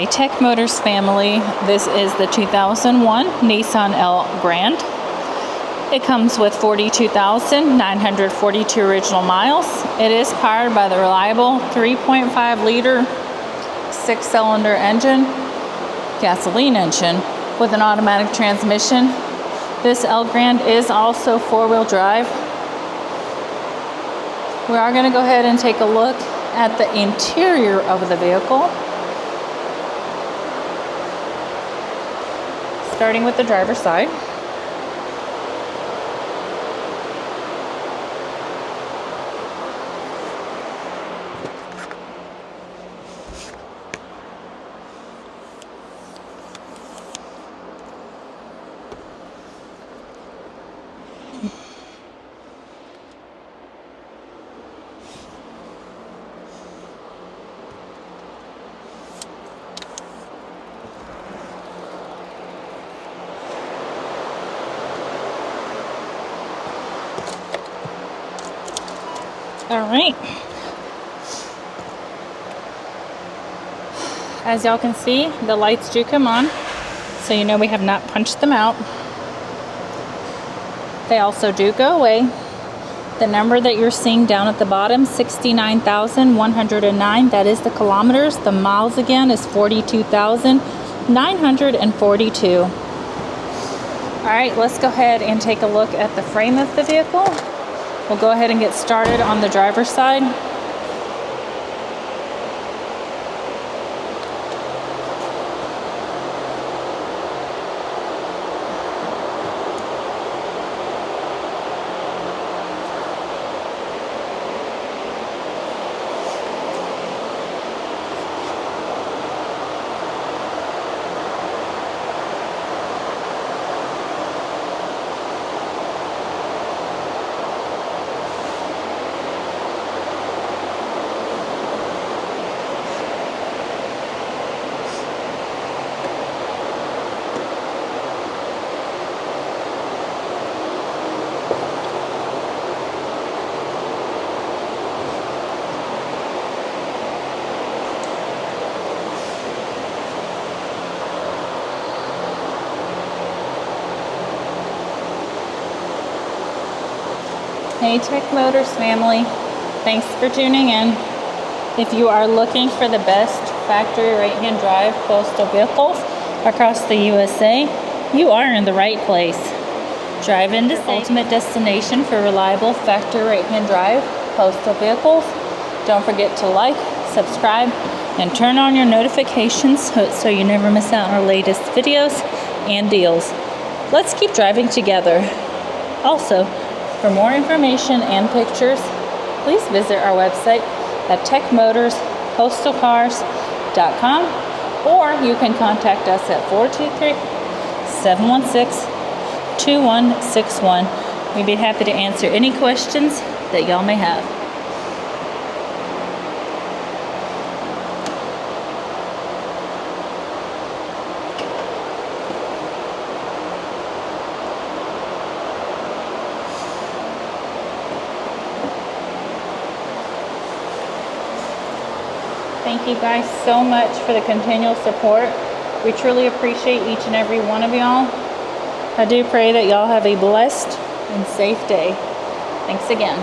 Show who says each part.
Speaker 1: Hey Tech Motors family, this is the 2001 Nissan Elgrand. It comes with 42,942 original miles. It is powered by the reliable 3.5 liter 6-cylinder engine, gasoline engine with an automatic transmission. This Elgrand is also 4-wheel drive. We are going to go ahead and take a look at the interior of the vehicle. Starting with the driver's side. All right. As y'all can see, the lights do come on, so you know we have not punched them out. They also do go away. The number that you're seeing down at the bottom, 69,109, that is the kilometers. The miles again is 42,942. All right, let's go ahead and take a look at the frame of the vehicle. We'll go ahead and get started on the driver's side. Hey Tech Motors family, thanks for tuning in. If you are looking for the best factory right-hand drive postal vehicles across the USA, you are in the right place. Drive into the ultimate destination for reliable factory right-hand drive postal vehicles. Don't forget to like, subscribe, and turn on your notifications so you never miss out on our latest videos and deals. Let's keep driving together. Also, for more information and pictures, please visit our website at techmotorspostalcars.com, or you can contact us at 423-716-2161. We'd be happy to answer any questions that y'all may have. Thank you guys so much for the continual support. We truly appreciate each and every one of y'all. I do pray that y'all have a blessed and safe day. Thanks again.